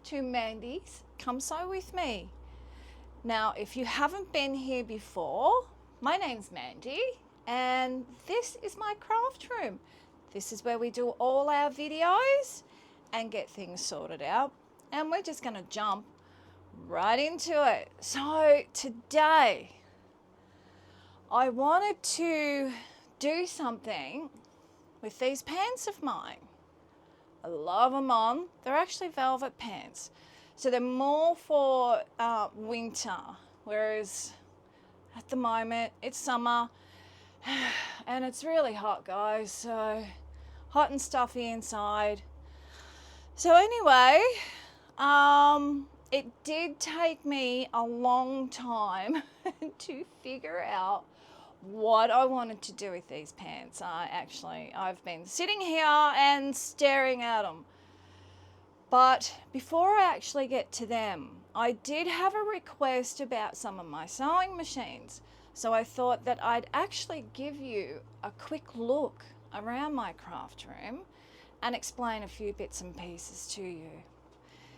to Mandy's Come Sew With Me. Now, if you haven't been here before, my name's Mandy and this is my craft room. This is where we do all our videos and get things sorted out, and we're just going to jump right into it. So today I wanted to do something with these pants of mine. I love them on. They're actually velvet pants. So they're more for winter, whereas at the moment it's summer and it's really hot, guys. So hot and stuffy inside. So anyway, it did take me a long time to figure out what I wanted to do with these pants. I've been sitting here and staring at them. But before I actually get to them, I did have a request about some of my sewing machines. So I thought that I'd actually give you a quick look around my craft room and explain a few bits and pieces to you.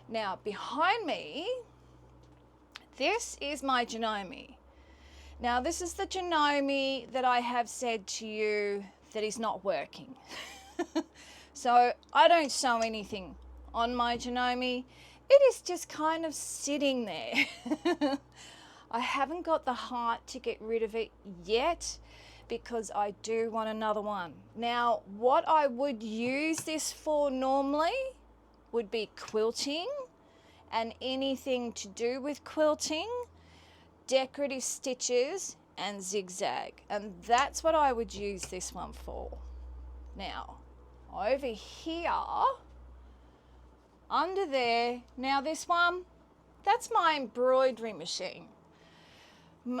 Now, behind me, this is my Janome. Now, this is the Janome that I have said to you that is not working. So I don't sew anything on my Janome. It is just kind of sitting there. I haven't got the heart to get rid of it yet because I do want another one. Now, what I would use this for normally would be quilting and anything to do with quilting, decorative stitches and zigzag, and that's what I would use this one for. Now over here under there, now this one, that's my embroidery machine.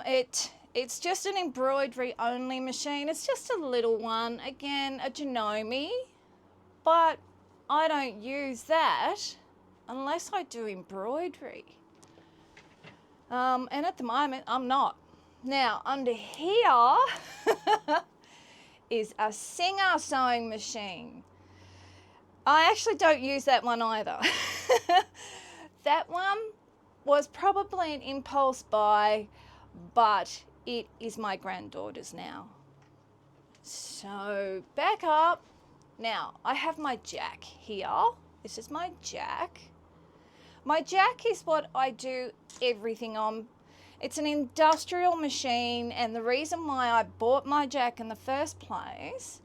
It's just an embroidery only machine. It's just a little one, again a Janome, but I don't use that unless I do embroidery. And at the moment, I'm not. Now, under here is a Singer sewing machine. I actually don't use that one either. That one was probably an impulse buy, but it is my granddaughter's now. So, back up. Now, I have my jack here. This is my jack. My jack is what I do everything on. It's an industrial machine, and the reason why I bought my jack in the first place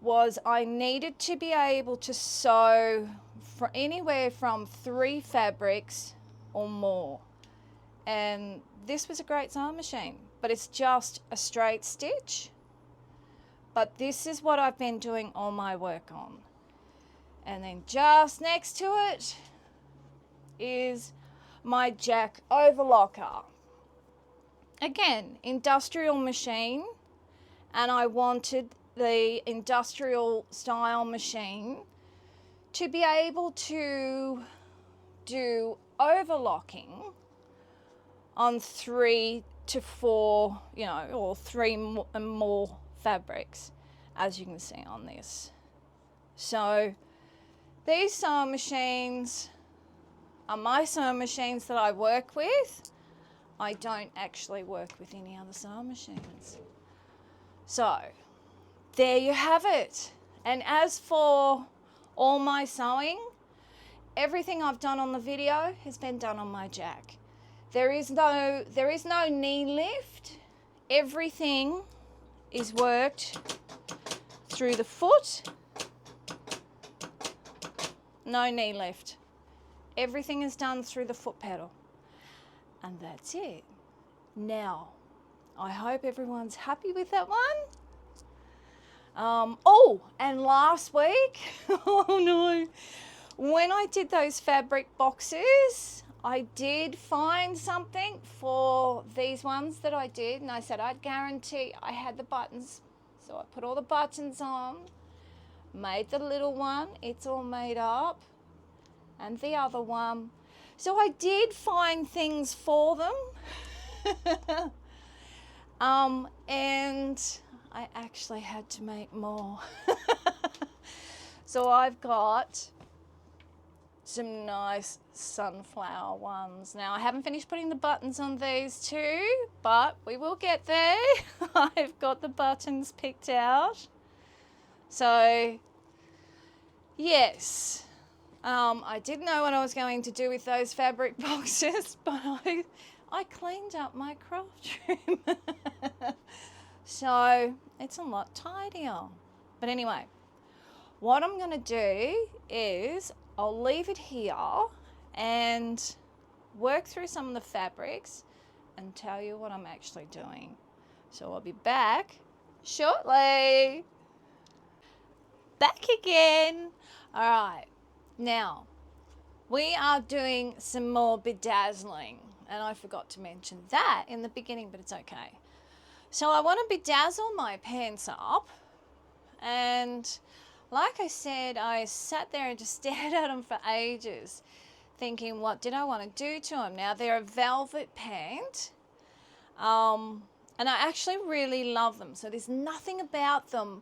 was I needed to be able to sew for anywhere from 3 fabrics or more. And this was a great sewing machine, but it's just a straight stitch. But this is what I've been doing all my work on. And then just next to it is my jack overlocker. Again, industrial machine, and I wanted the industrial style machine to be able to do overlocking on 3 to 4, or 3 and more fabrics, as you can see on this. So these sewing machines are my sewing machines that I work with. I don't actually work with any other sewing machines. So there you have it. And as for all my sewing, everything I've done on the video has been done on my jack. There is no knee lift. Everything is worked through the foot. No knee lift. Everything is done through the foot pedal. And that's it. Now, I hope everyone's happy with that one. Oh, and last week, oh no, when I did those fabric boxes, I did find something for these ones that I did, and I said I'd guarantee I had the buttons. So I put all the buttons on, made the little one, it's all made up, and the other one. So I did find things for them. And I actually had to make more. So I've got some nice sunflower ones. Now I haven't finished putting the buttons on these two, but we will get there. I've got the buttons picked out. So yes, I didn't know what I was going to do with those fabric boxes, but I cleaned up my craft room. So it's a lot tidier. But anyway, what I'm going to do is I'll leave it here and work through some of the fabrics and tell you what I'm actually doing. So I'll be back shortly. Back again. All right, now we are doing some more bedazzling, and I forgot to mention that in the beginning, but it's okay. So I want to bedazzle my pants up, and like I said, I sat there and just stared at them for ages thinking, what did I want to do to them? Now they're a velvet pant, and I actually really love them, so there's nothing about them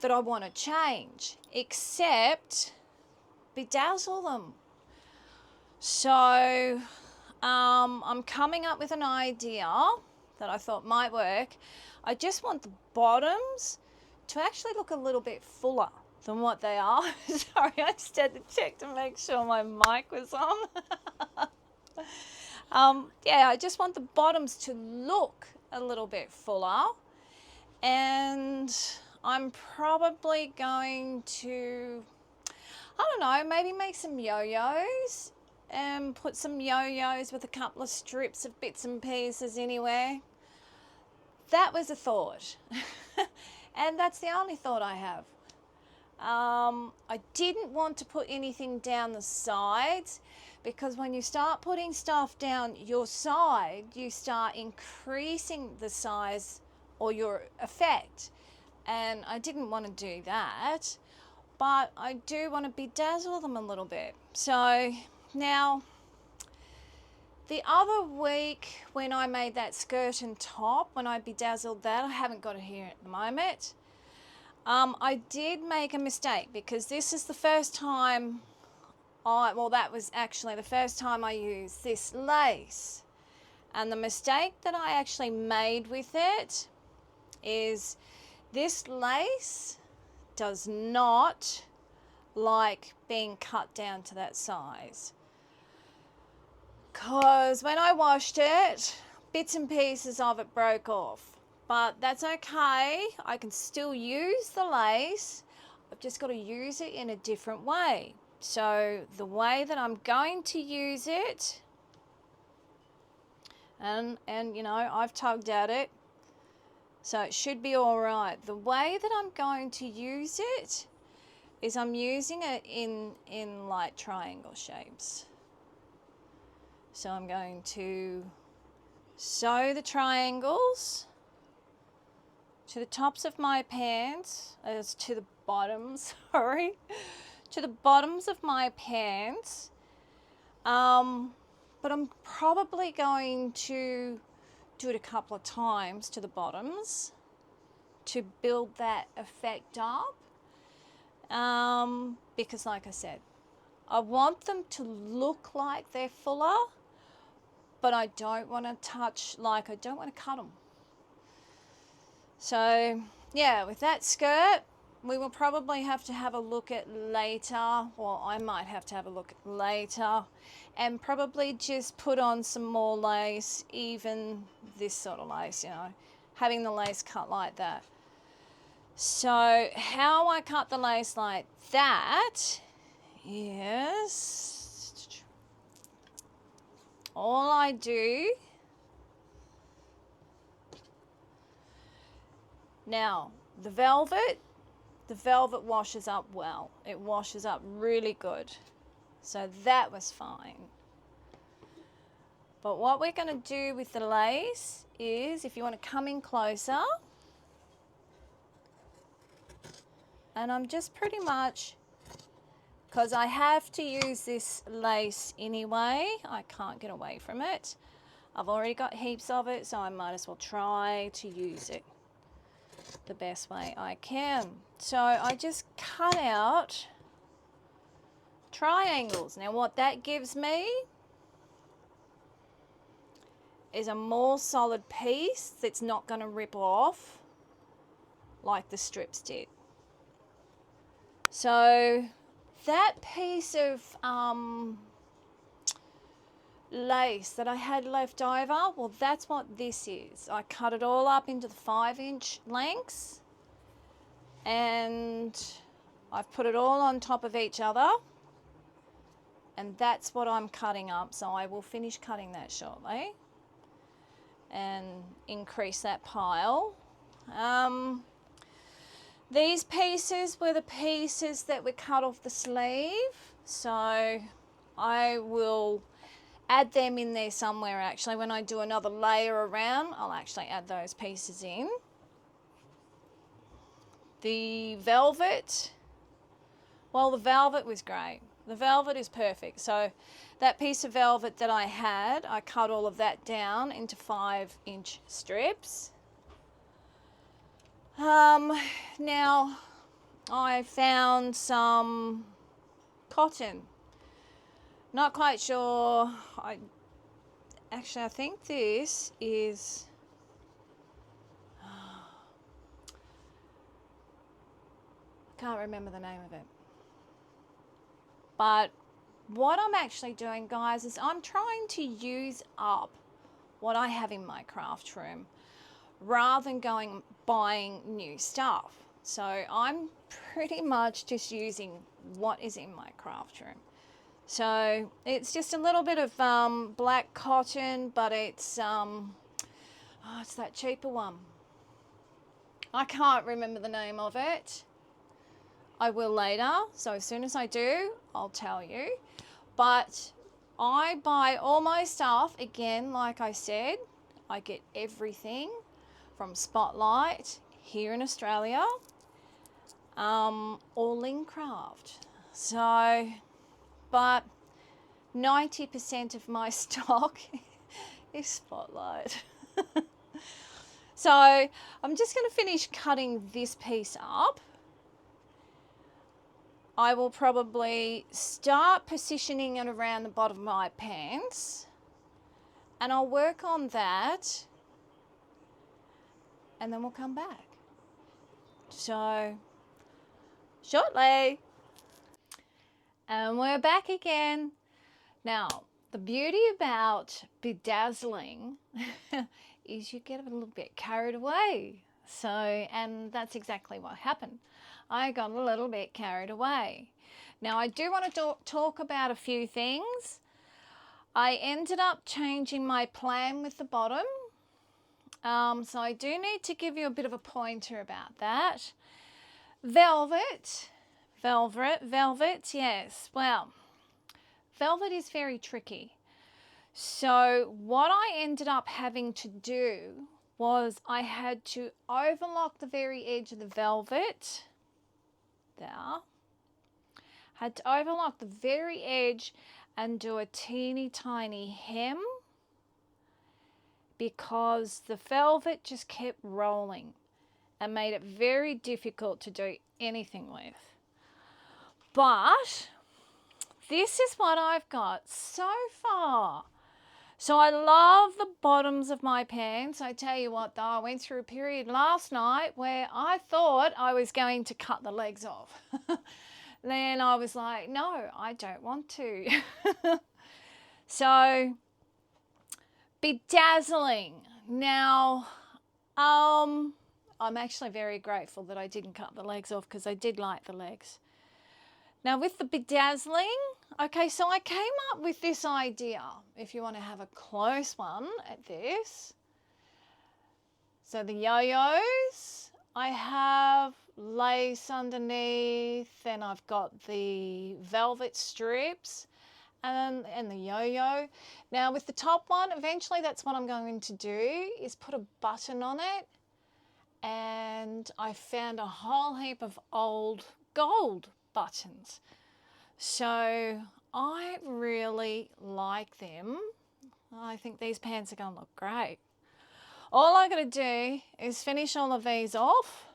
that I want to change except bedazzle them. So I'm coming up with an idea that I thought might work. I just want the bottoms to actually look a little bit fuller than what they are. Sorry, I just had to check to make sure my mic was on. Yeah, I just want the bottoms to look a little bit fuller, and I'm probably going to, I don't know, maybe make some yo-yos and put some yo-yos with a couple of strips of bits and pieces anywhere. That was a thought. And that's the only thought I have. I didn't want to put anything down the sides, because when you start putting stuff down your side, you start increasing the size or your effect. And I didn't want to do that, but I do want to bedazzle them a little bit. So now, the other week when I made that skirt and top, when I bedazzled that, I haven't got it here at the moment, I did make a mistake, because this is the first time that was actually the first time I used this lace. And the mistake that I actually made with it is this lace does not like being cut down to that size. Because when I washed it, bits and pieces of it broke off. But that's okay. I can still use the lace. I've just got to use it in a different way. So the way that I'm going to use it, and you know, I've tugged at it, so it should be all right. The way that I'm going to use it is I'm using it in light triangle shapes. So I'm going to sew the triangles to the tops of my pants, to the bottoms, sorry, to the bottoms of my pants. But I'm probably going to do it a couple of times to the bottoms to build that effect up. Because like I said, I want them to look like they're fuller, but I don't want to touch, like I don't want to cut them. So yeah, with that skirt, we will probably have to have a look at later, or I might have to have a look at later, and probably just put on some more lace, even this sort of lace, you know, having the lace cut like that. So how I cut the lace like that is, all I do, now the velvet washes up well. It washes up really good. So that was fine. But what we're going to do with the lace is, if you want to come in closer, and I'm just pretty much, because I have to use this lace anyway, I can't get away from it. I've already got heaps of it, so I might as well try to use it the best way I can. So I just cut out triangles. Now what that gives me is a more solid piece that's not going to rip off like the strips did. So that piece of lace that I had left over, well, that's what this is. I cut it all up into the 5-inch lengths and I've put it all on top of each other, and that's what I'm cutting up. So I will finish cutting that shortly and increase that pile. These pieces were the pieces that were cut off the sleeve, so I will add them in there somewhere. Actually, when I do another layer around, I'll actually add those pieces in. The velvet, well, the velvet was great. The velvet is perfect. So that piece of velvet that I had, I cut all of that down into 5-inch strips. Now I found some cotton. Not quite sure. I think this is, I can't remember the name of it. But what I'm actually doing, guys, is I'm trying to use up what I have in my craft room rather than buying new stuff. So I'm pretty much just using what is in my craft room. So it's just a little bit of black cotton, but it's it's that cheaper one. I can't remember the name of it. I will later. So as soon as I do, I'll tell you. But I buy all my stuff, again, like I said, I get everything from Spotlight here in Australia, or Lincraft. So, but 90% of my stock is Spotlight. So I'm just going to finish cutting this piece up. I will probably start positioning it around the bottom of my pants, and I'll work on that, and then we'll come back. So, shortly. And we're back again. Now, the beauty about bedazzling is you get a little bit carried away. So, and that's exactly what happened. I got a little bit carried away. Now, I do want to talk about a few things. I ended up changing my plan with the bottom. So I do need to give you a bit of a pointer about that. Velvet, yes. Well, velvet is very tricky. So what I ended up having to do was I had to overlock the very edge of the velvet. There. Had to overlock the very edge and do a teeny tiny hem because the velvet just kept rolling and made it very difficult to do anything with. But this is what I've got so far. So I love the bottoms of my pants. I tell you what though, I went through a period last night where I thought I was going to cut the legs off. Then I was like, no, I don't want to. So, bedazzling. Now, I'm actually very grateful that I didn't cut the legs off because I did like the legs. Now with the bedazzling, okay, so I came up with this idea, if you want to have a close one at this. So the yo-yos, I have lace underneath, and I've got the velvet strips and the yo-yo. Now with the top one, eventually that's what I'm going to do, is put a button on it. And I found a whole heap of old gold buttons. So I really like them. I think these pants are going to look great. All I got to do is finish all of these off,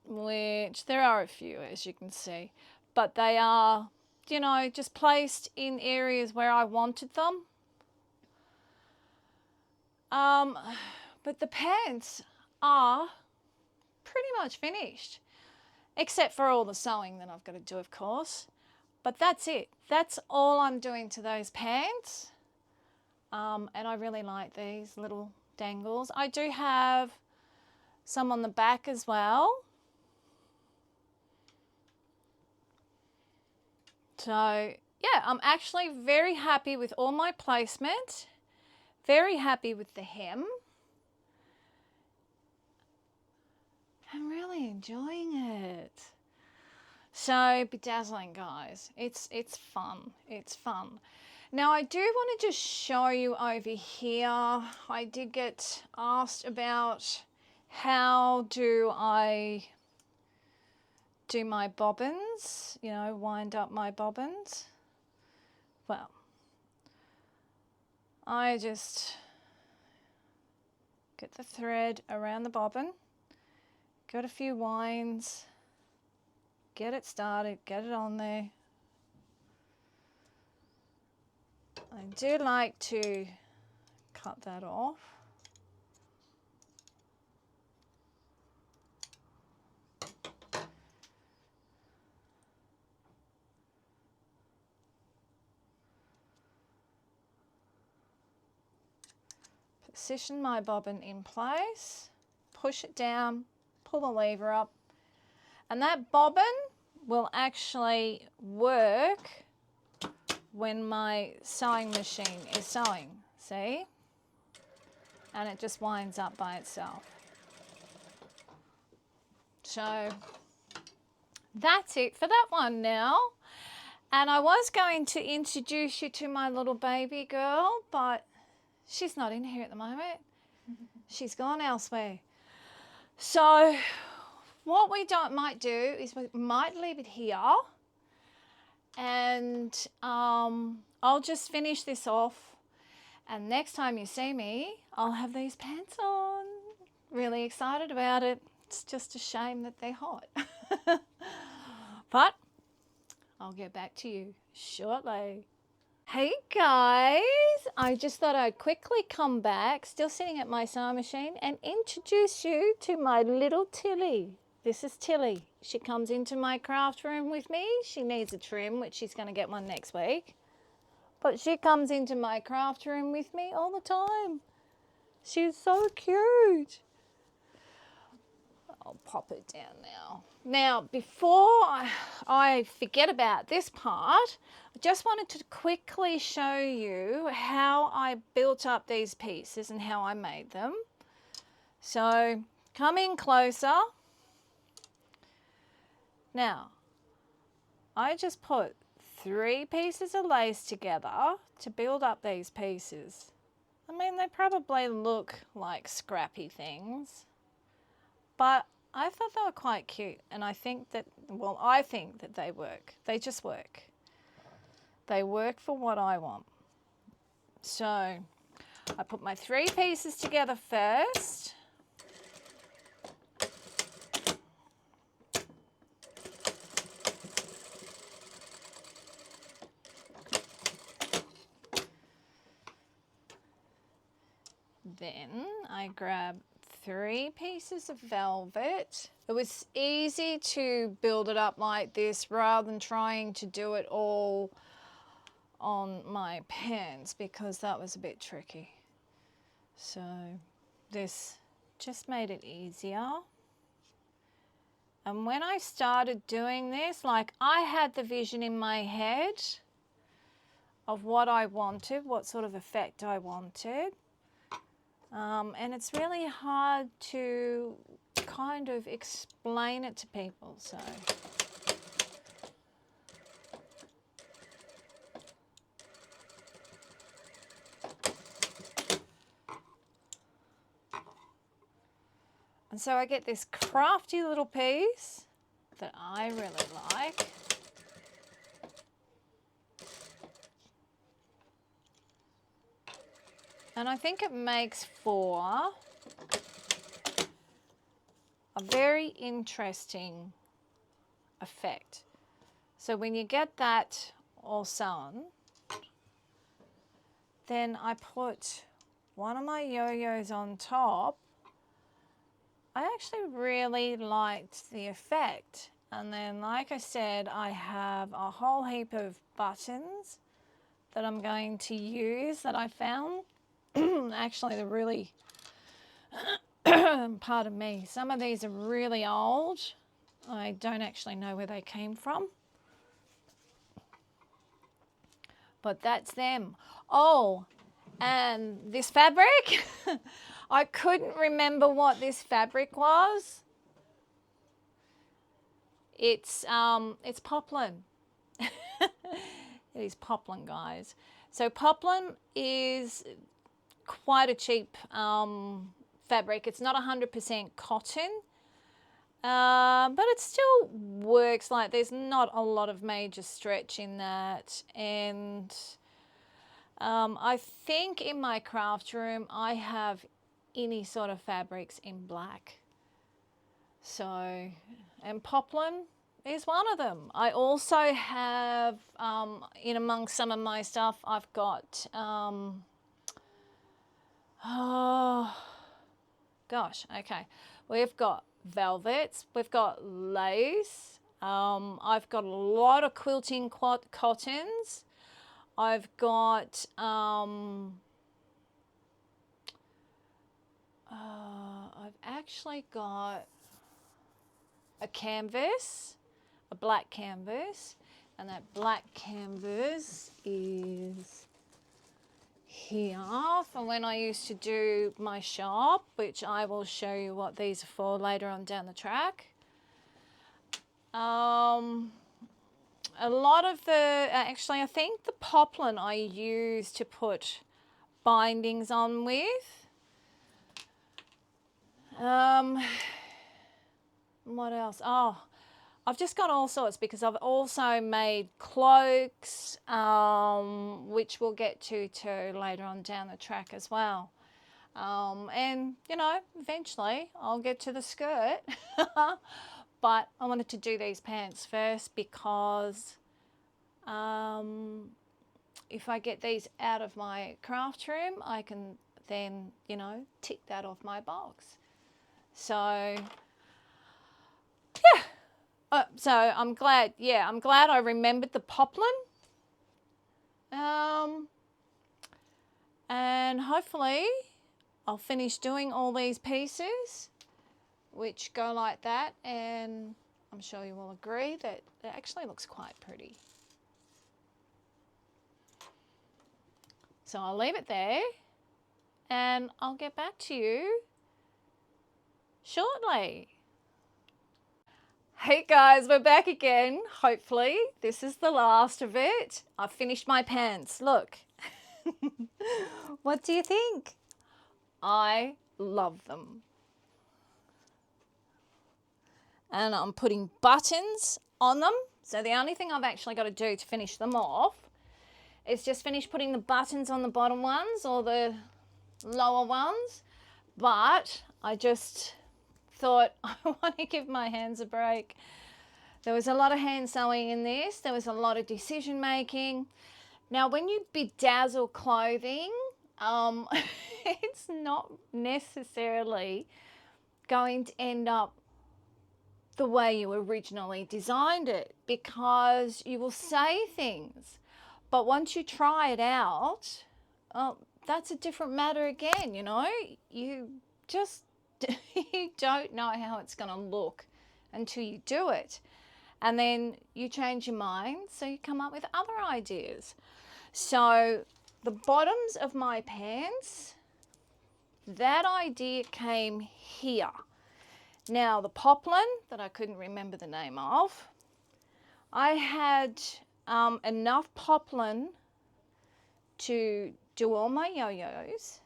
which there are a few, as you can see. but they are, you know, just placed in areas where I wanted them. But the pants are pretty much finished, except for all the sewing that I've got to do, of course. But that's it. That's all I'm doing to those pants. And I really like these little dangles. I do have some on the back as well. So yeah, I'm actually very happy with all my placement. Very happy with the hem. I'm really enjoying it. So bedazzling, guys, it's fun. It's fun. Now I do want to just show you over here. I did get asked about how do I do my bobbins, you know, wind up my bobbins. Well, I just get the thread around the bobbin, got a few winds, get it started, get it on there. I do like to cut that off. Position my bobbin in place, push it down, pull the lever up, and that bobbin will actually work when my sewing machine is sewing, see? And it just winds up by itself. So that's it for that one now. And I was going to introduce you to my little baby girl, but she's not in here at the moment. She's gone elsewhere. So what we might do is we might leave it here, and I'll just finish this off, and next time you see me I'll have these pants on. Really excited about it. It's just a shame that they're hot. But I'll get back to you shortly. Hey guys, I just thought I'd quickly come back, still sitting at my sewing machine, and introduce you to my little Tilly. This is Tilly. She comes into my craft room with me. She needs a trim, which she's going to get one next week. But she comes into my craft room with me all the time. She's so cute. I'll pop it down now. Now, before I forget about this part, I just wanted to quickly show you how I built up these pieces and how I made them. So, come in closer. Now, I just put 3 pieces of lace together to build up these pieces. I mean, they probably look like scrappy things, but I thought they were quite cute, and I think that, well, I think that they work. They just work. They work for what I want. So I put my 3 pieces together first. Then I grab 3 pieces of velvet. It was easy to build it up like this rather than trying to do it all on my pants, because that was a bit tricky. So this just made it easier. And when I started doing this, like, I had the vision in my head of what I wanted, what sort of effect I wanted. And it's really hard to kind of explain it to people, so. And so I get this crafty little piece that I really like. And I think it makes for a very interesting effect. So when you get that all sewn, then I put one of my yo-yos on top. I actually really liked the effect. And then, like I said, I have a whole heap of buttons that I'm going to use that I found. Actually, they're really, pardon me, some of these are really old. I don't actually know where they came from. But that's them. Oh, and this fabric, I couldn't remember what this fabric was. It's poplin. It is poplin, guys. So poplin is quite a cheap fabric. It's not 100% cotton, but it still works. Like, there's not a lot of major stretch in that. And I think in my craft room I have any sort of fabrics in black. So, and poplin is one of them. I also have, in amongst some of my stuff, I've got, oh gosh, okay. We've got velvets, we've got lace, I've got a lot of quilting cottons. I've got, I've actually got a canvas, a black canvas, and that black canvas is here for when I used to do my shop, which I will show you what these are for later on down the track. A lot of the, actually I think the poplin I use to put bindings on with. What else? Oh, I've just got all sorts because I've also made cloaks, which we'll get to later on down the track as well. And, you know, eventually I'll get to the skirt. But I wanted to do these pants first because if I get these out of my craft room, I can then, you know, tick that off my box. So, yeah. So I'm glad, I'm glad I remembered the poplin. And hopefully I'll finish doing all these pieces, which go like that, and I'm sure you will agree that it actually looks quite pretty. So I'll leave it there and I'll get back to you shortly. Hey guys, we're back again. Hopefully this is the last of it. I've finished my pants. Look. What do you think? I love them. And I'm putting buttons on them. So the only thing I've actually got to do to finish them off is just finish putting the buttons on the bottom ones or the lower ones. But I just thought I want to give my hands a break. There was a lot of hand sewing in this. There was a lot of decision making. Now, when you bedazzle clothing, it's not necessarily going to end up the way you originally designed it, because you will say things, but once you try it out, that's a different matter again. You know, you just you don't know how it's going to look until you do it, and then you change your mind, so you come up with other ideas. So the bottoms of my pants, that idea came here. Now the poplin that I couldn't remember the name of, I had enough poplin to do all my yo-yos,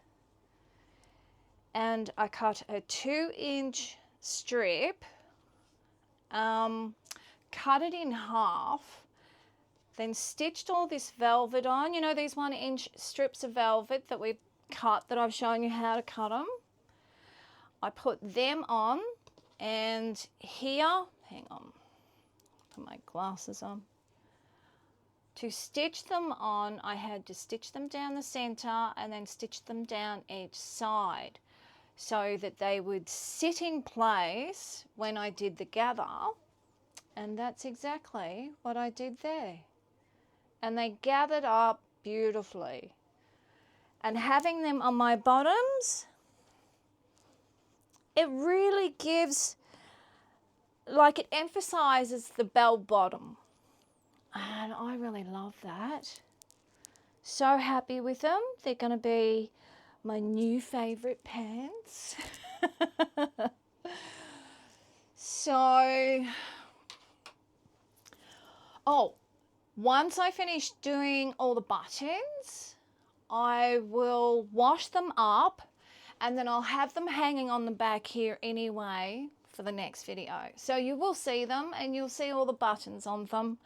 and I cut a 2-inch strip, cut it in half, then stitched all this velvet on. You know, these 1-inch strips of velvet that we've cut, that I've shown you how to cut them. I put them on, and here, hang on, put my glasses on. to stitch them on, I had to stitch them down the center and then stitch them down each side so that they would sit in place when I did the gather. And that's exactly what I did there. And they gathered up beautifully. And having them on my bottoms, it really gives, like, it emphasizes the bell bottom. And I really love that. So happy with them. They're going to be my new favorite pants. So, once I finish doing all the buttons, I will wash them up and then I'll have them hanging on the back here anyway for the next video. So you will see them and you'll see all the buttons on them.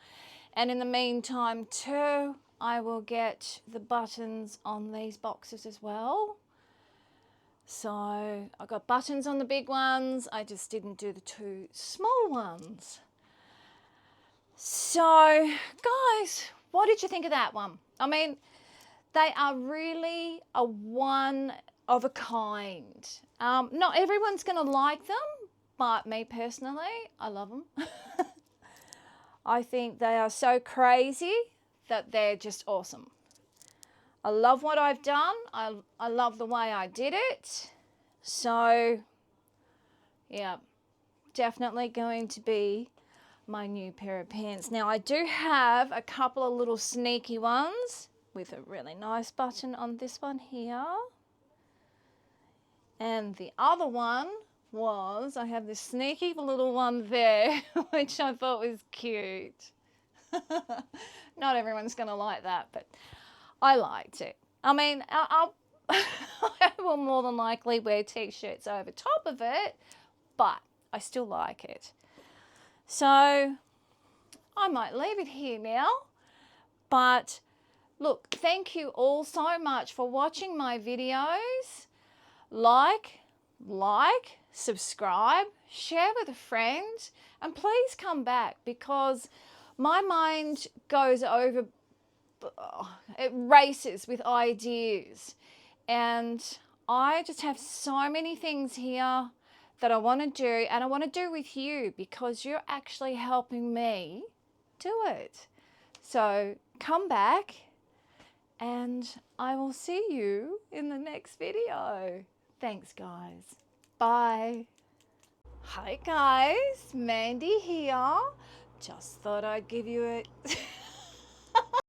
And in the meantime too, I will get the buttons on these boxes as well. So I got buttons on the big ones. I just didn't do the two small ones. So guys, what did you think of that one? I mean, they are really a one of a kind. Not everyone's going to like them, but me personally, I love them. I think they are so crazy that they're just awesome. I love what I've done. I love the way I did it. So, yeah, definitely going to be my new pair of pants. Now, I do have a couple of little sneaky ones with a really nice button on this one here. And the other one was, I have this sneaky little one there, which I thought was cute. Not everyone's going to like that, but I liked it. I mean, I will more than likely wear t-shirts over top of it, but I still like it. So I might leave it here now, but look, thank you all so much for watching my videos. Like, subscribe, share with a friend, and please come back because my mind goes over, it races with ideas. And I just have so many things here that I want to do and I want to do with you because you're actually helping me do it. So come back and I will see you in the next video. Thanks, guys. Bye. Hi, guys. Mandy here. Just thought I'd give you a